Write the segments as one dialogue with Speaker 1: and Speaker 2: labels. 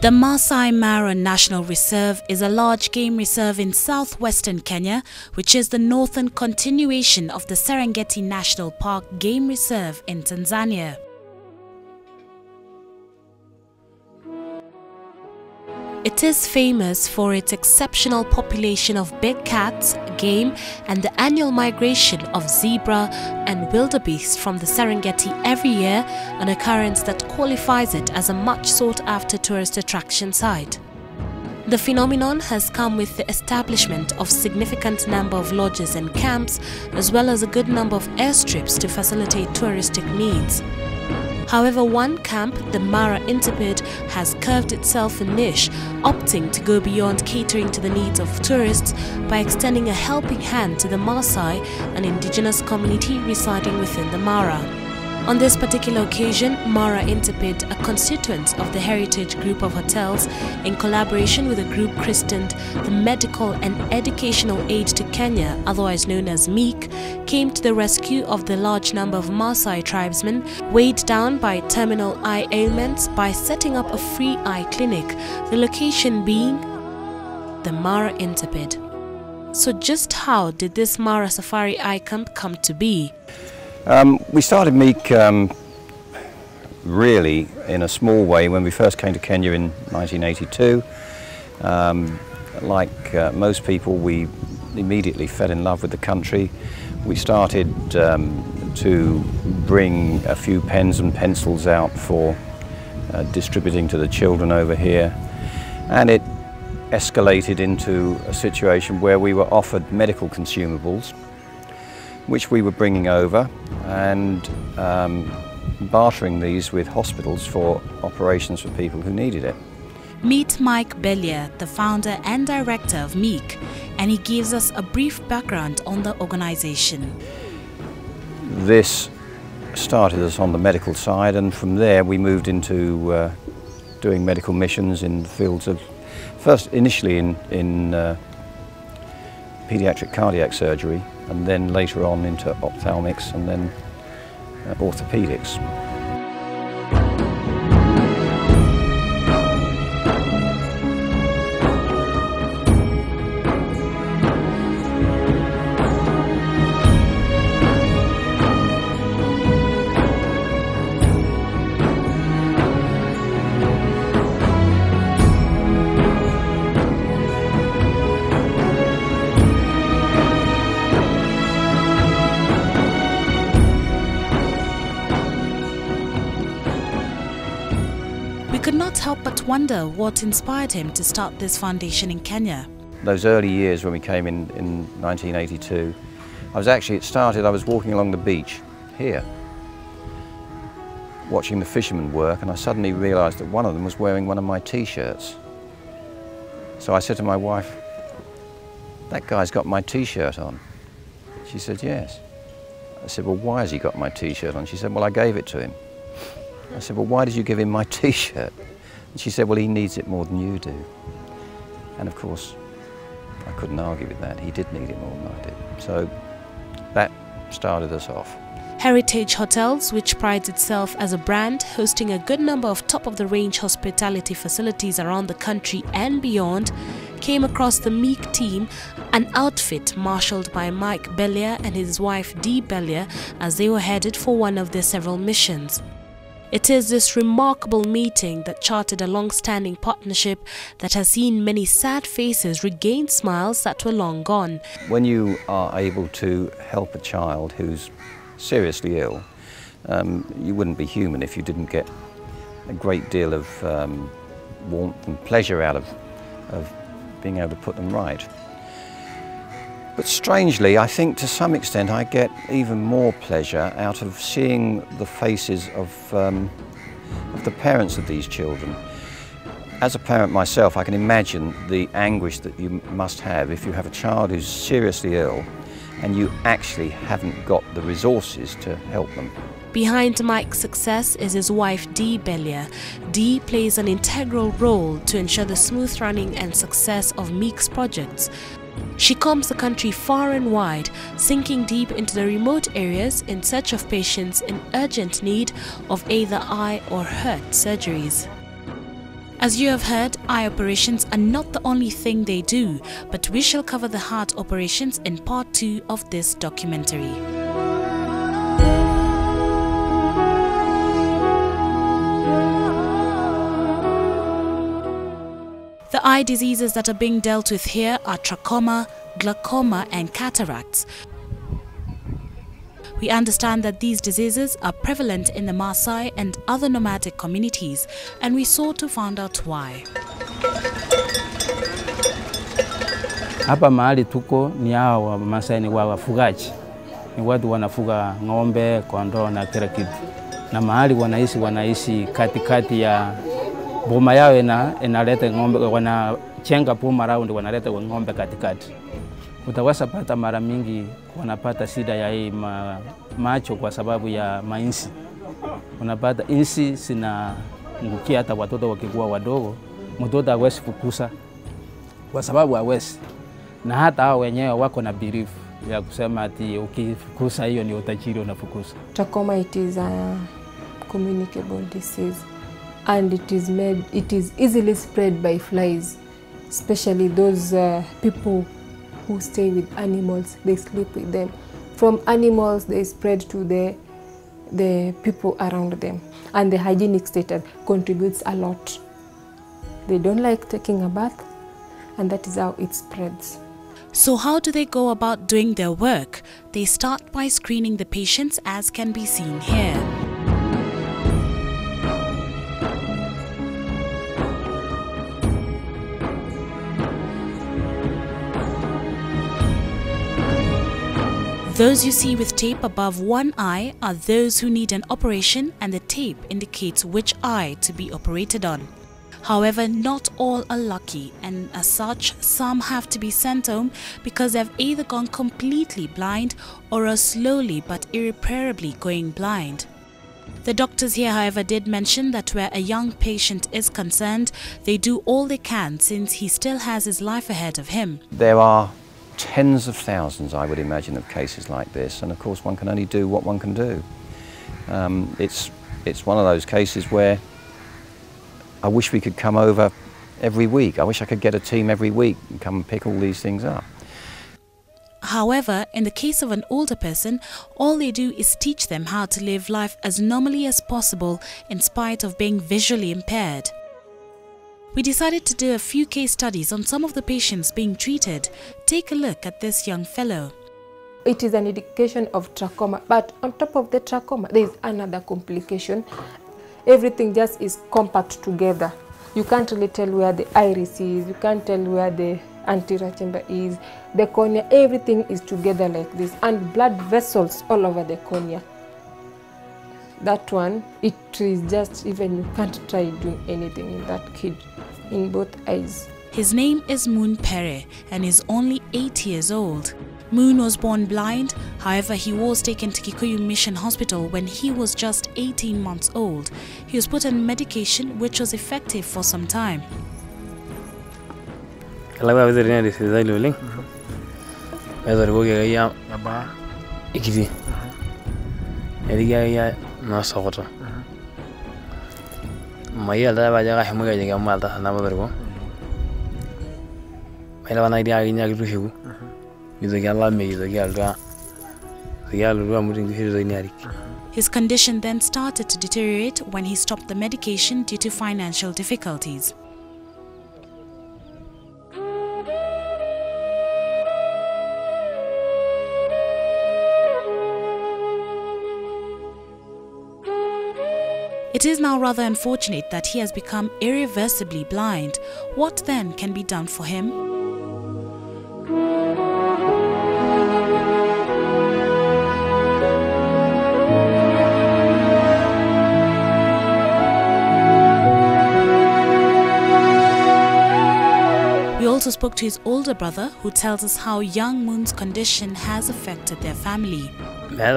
Speaker 1: The Masai Mara National Reserve is a large game reserve in southwestern Kenya, which is the northern continuation of the Serengeti National Park Game Reserve in Tanzania. It is famous for its exceptional population of big cats, game, and the annual migration of zebra and wildebeest from the Serengeti every year, an occurrence that qualifies it as a much sought-after tourist attraction site. The phenomenon has come with the establishment of significant number of lodges and camps, as well as a good number of airstrips to facilitate touristic needs. However, one camp, the Mara Intipid, has curved itself a niche, opting to go beyond catering to the needs of tourists by extending a helping hand to the Maasai, an indigenous community residing within the Mara. On this particular occasion, Mara Intipid, a constituent of the Heritage Group of Hotels, in collaboration with a group christened the Medical and Educational Aid to Kenya, otherwise known as MEEK, came to the rescue of the large number of Maasai tribesmen weighed down by terminal eye ailments by setting up a free eye clinic, the location being the Mara Intipid. So just how did this Mara Safari Eye Camp come to be?
Speaker 2: We started MEEK really in a small way when we first came to Kenya in 1982. Like most people, we immediately fell in love with the country. We started to bring a few pens and pencils out for distributing to the children over here, and it escalated into a situation where we were offered medical consumables, which we were bringing over and bartering these with hospitals for operations for people who needed it.
Speaker 1: Meet Mike Bellier, the founder and director of MEEK, and he gives us a brief background on the organization.
Speaker 2: This started us on the medical side, and from there we moved into doing medical missions in the fields of, first initially in pediatric cardiac surgery, and then later on into ophthalmics and then orthopedics.
Speaker 1: We could not help but wonder what inspired him to start this foundation in Kenya.
Speaker 2: Those early years when we came in 1982, I was walking along the beach here, watching the fishermen work, and I suddenly realised that one of them was wearing one of my t-shirts. So I said to my wife, "That guy's got my t-shirt on." She said, "Yes." I said, "Well, why has he got my t-shirt on?" She said, "Well, I gave it to him." I said, "Well, why did you give him my t-shirt?" And she said, "Well, he needs it more than you do." And of course, I couldn't argue with that. He did need it more than I did. So that started us off.
Speaker 1: Heritage Hotels, which prides itself as a brand, hosting a good number of top-of-the-range hospitality facilities around the country and beyond, came across the MEEK team, an outfit marshalled by Mike Bellier and his wife Dee Bellier, as they were headed for one of their several missions. It is this remarkable meeting that charted a long-standing partnership that has seen many sad faces regain smiles that were long gone.
Speaker 2: When you are able to help a child who's seriously ill, you wouldn't be human if you didn't get a great deal of warmth and pleasure out of being able to put them right. But strangely, I think to some extent I get even more pleasure out of seeing the faces of the parents of these children. As a parent myself, I can imagine the anguish that you must have if you have a child who's seriously ill and you actually haven't got the resources to help them.
Speaker 1: Behind Mike's success is his wife Dee Bellier. Dee plays an integral role to ensure the smooth running and success of MEEK's projects. She combs the country far and wide, sinking deep into the remote areas in search of patients in urgent need of either eye or heart surgeries. As you have heard, eye operations are not the only thing they do, but we shall cover the heart operations in part 2 of this documentary. The eye diseases that are being dealt with here are trachoma, glaucoma and cataracts. We understand that these diseases are prevalent in the Maasai and other nomadic communities, and we sought to find out why.
Speaker 3: Hapa mahali tuko ni hao wa Maasai ni wafugaji. Ni watu wanafuga ng'ombe, kondoo na kila kitu. Na mahali wanaishi katikati ya boma yao inaleta ng'ombe, wanachenga boma round wanaleta ng'ombe katikati. Utaweza pata mara mingi wanapata shida ya hii macho kwa sababu ya mainsi. Unapata insi zinaangukia hata watoto wakikuwa wadogo, mtoto hawezi fukusa kwa sababu hawezi. Na hata hao wenyewe wako na belief ya kusema ati ukifukusa hiyo ni utajiri unafukusa.
Speaker 4: Trachoma, it is a communicable disease and it is easily spread by flies, especially those people who stay with animals, they sleep with them. From animals, they spread to the people around them. And the hygienic status contributes a lot. They don't like taking a bath, and that is how it spreads.
Speaker 1: So how do they go about doing their work? They start by screening the patients, as can be seen here. Those you see with tape above one eye are those who need an operation, and the tape indicates which eye to be operated on. However, not all are lucky, and as such, some have to be sent home because they've either gone completely blind or are slowly but irreparably going blind. The doctors here, however, did mention that where a young patient is concerned, they do all they can since he still has his life ahead of him.
Speaker 2: There are tens of thousands, I would imagine, of cases like this, and of course one can only do what one can do. It's one of those cases where I wish we could come over every week. I wish I could get a team every week and come and pick all these things up.
Speaker 1: However, in the case of an older person, all they do is teach them how to live life as normally as possible in spite of being visually impaired. We decided to do a few case studies on some of the patients being treated. Take a look at this young fellow.
Speaker 4: It is an indication of trachoma, but on top of the trachoma, there is another complication. Everything just is compact together. You can't really tell where the iris is, you can't tell where the anterior chamber is, the cornea, everything is together like this, and blood vessels all over the cornea. That one, it is just, even you can't try doing anything in that kid, in both eyes.
Speaker 1: His name is Moon Pere and is only 8 years old. Moon was born blind, however he was taken to Kikuyu Mission Hospital when he was just 18 months old. He was put on medication which was effective for some time. His condition then started to deteriorate when he stopped the medication due to financial difficulties. It is now rather unfortunate that he has become irreversibly blind. What then can be done for him? We also spoke to his older brother, who tells us how young Moon's condition has affected their family. Then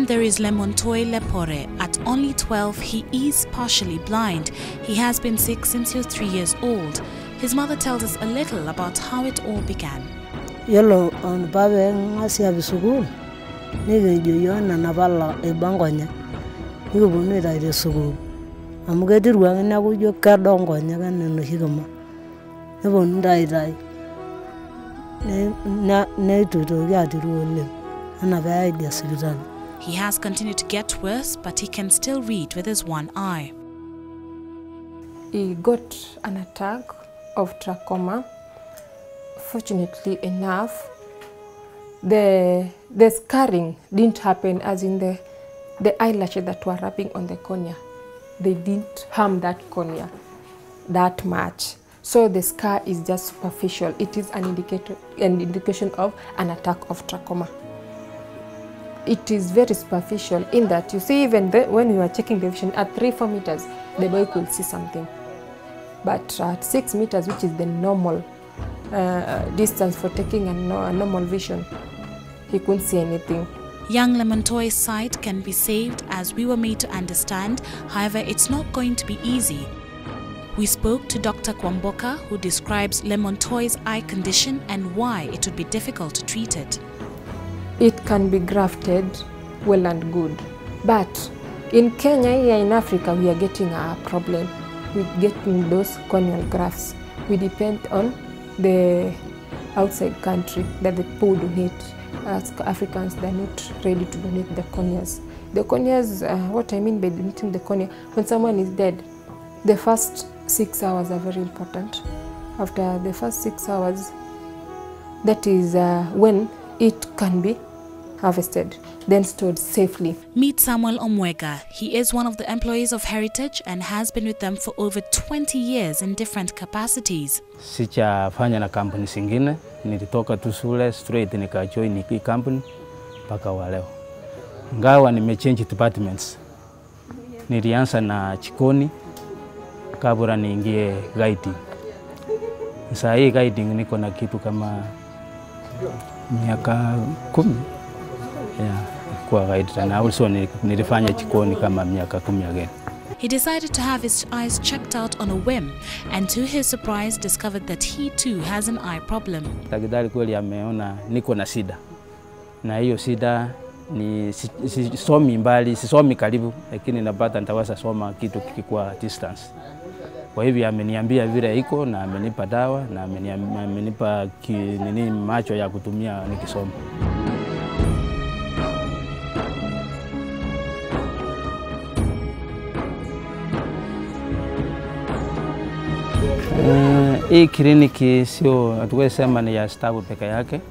Speaker 1: there is Lemontoi Lepore. At only 12, he is partially blind. He has been sick since he was 3 years old. His mother tells us a little about how it all began.
Speaker 5: Yellow on Babe Masia Sugul, Nigga Yona Navala, a bangonya. You will need I Sugul. I'm getting well and I will your cardongonya and Higama. I won't die. Nay to Yadi will and I've ideas.
Speaker 1: He has continued to get worse, but he can still read with his one eye.
Speaker 4: He got an attack of trachoma. Fortunately enough, the scarring didn't happen as in the eyelashes that were wrapping on the cornea. They didn't harm that cornea that much. So the scar is just superficial. It is an indication of an attack of trachoma. It is very superficial in that you see even when we were checking the vision at 3-4 meters, the boy could see something. But at 6 meters, which is the normal distance for taking a normal vision, he couldn't see anything.
Speaker 1: Young Lemontoy's sight can be saved as we were made to understand. However, it's not going to be easy. We spoke to Dr. Kwamboka, who describes Lemontoy's eye condition and why it would be difficult to treat it.
Speaker 4: It can be grafted well and good. But in Kenya, here in Africa, we are getting a problem with getting those corneal grafts. We depend on the outside country that the poor donate. As Africans, they're not ready to donate the corneas. The corneas, what I mean by donating the cornea, when someone is dead, the first 6 hours are very important. After the first 6 hours, that is when it can be harvested, then stored safely.
Speaker 1: Meet Samuel Omwega. He is one of the employees of Heritage and has been with them for over 20 years in different capacities.
Speaker 3: Sichafanya na kampuni zingine, nilitoka tu shule straight nikajoin hii kampuni mpaka wa leo. Ngawa nimechange departments. Nilianza na chikoni kabla niingie guiding. Sasa hii guiding niko na kitu kama miaka 10. Kwa guide na also nilifanya chikoni kama miaka 10 again.
Speaker 1: He decided to have his eyes checked out on a whim and to his surprise discovered that he too has an eye problem.
Speaker 3: Daktari kweli ameona niko na shida. Na hiyo shida ni sisomi mbali, sisomi karibu, lakini napata nitaweza soma kitu kikikuwa distance. Kwa hivyo ameniambia vile iko na amenipa dawa na amenipa macho ya kutumia nikisoma. Hii kliniki sio hatuwezi sema ni ya staff peke yake,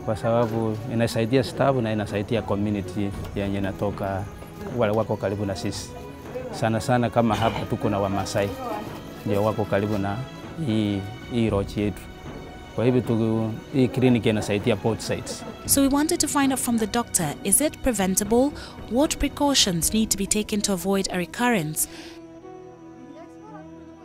Speaker 3: kwa sababu inasaidia staff na inasaidia community yenye inatoka wale wako karibu na sisi. Sana sana kama hapa tuko na Wamasai ndio wako karibu na hii rochi yetu. Kwa hivyo hii kliniki inasaidia both sides.
Speaker 1: So we wanted to find out from the doctor, is it preventable? What precautions need to be taken to avoid a recurrence?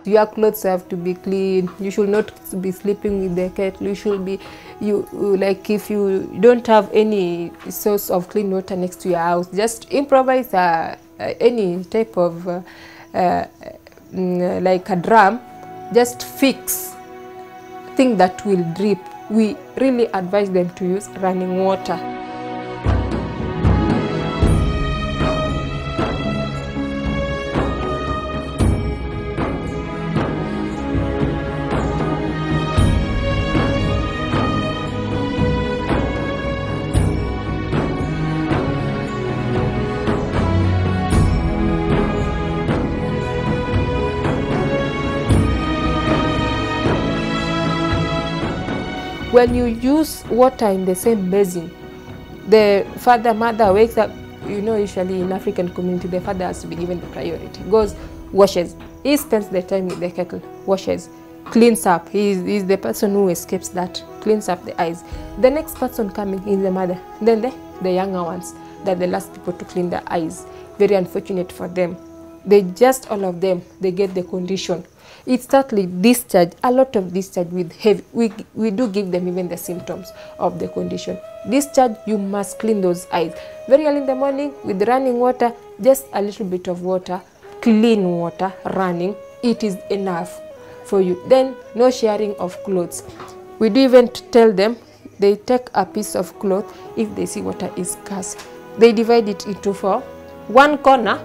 Speaker 4: Your clothes have to be clean. You should not be sleeping with the kettle. You should be, like if you don't have any source of clean water next to your house, just improvise any type of like a drum. Just fix thing that will drip. We really advise them to use running water. When you use water in the same basin, the father, mother wakes up, usually in African community, the father has to be given the priority. Goes, washes. He spends the time with the kettle, washes, cleans up. He's the person who escapes that, cleans up the eyes. The next person coming is the mother. Then the younger ones, they're the last people to clean their eyes. Very unfortunate for them. All of them, they get the condition. It's certainly discharge, a lot of discharge with heavy. We do give them even the symptoms of the condition. Discharge, you must clean those eyes. Very early in the morning with running water, just a little bit of water, clean water, running, it is enough. for you. Then no sharing of clothes. We do even tell them they take a piece of cloth if they see water is scarce. They divide it into 4. One corner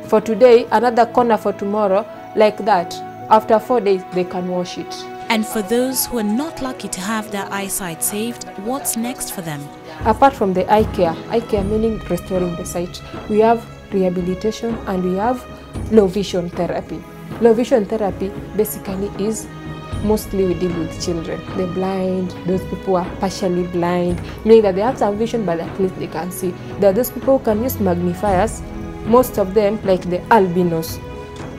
Speaker 4: for today, another corner for tomorrow, like that. After 4 days, they can wash it.
Speaker 1: And for those who are not lucky to have their eyesight saved, what's next for them?
Speaker 4: Apart from the eye care meaning restoring the sight, we have rehabilitation and we have low vision therapy. Low vision therapy basically is mostly we deal with children, the blind, those people who are partially blind, meaning that they have some vision but at least they can see. There are those people who can use magnifiers. Most of them, like the albinos,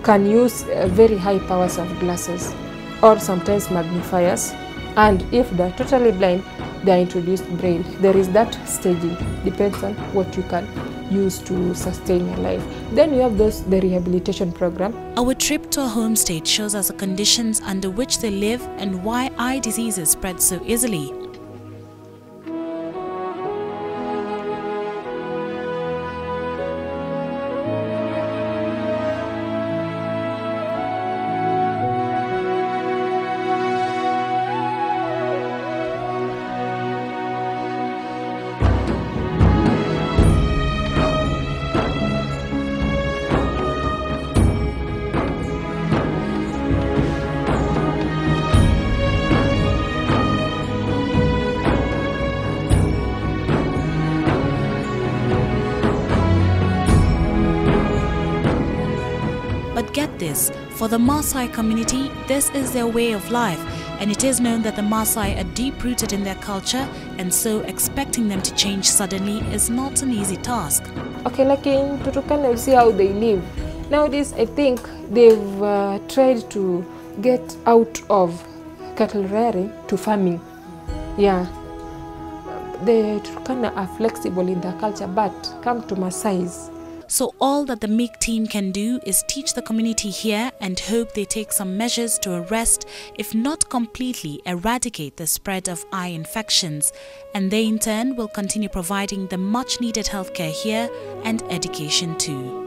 Speaker 4: can use very high powers of glasses or sometimes magnifiers. And if they're totally blind, they are introduced braille. There is that staging, depends on what you can use to sustain your life. Then you have the rehabilitation program.
Speaker 1: Our trip to a home state shows us the conditions under which they live and why eye diseases spread so easily. But get this, for the Maasai community, this is their way of life, and it is known that the Maasai are deep-rooted in their culture, and so expecting them to change suddenly is not an easy task.
Speaker 4: Okay, like in Turkana, you see how they live. Nowadays, I think they've tried to get out of cattle rearing to farming. Yeah, the Turkana are flexible in their culture, but come to Maasais.
Speaker 1: So all that the Meek team can do is teach the community here and hope they take some measures to arrest, if not completely eradicate the spread of eye infections. And they in turn will continue providing the much needed healthcare here and education too.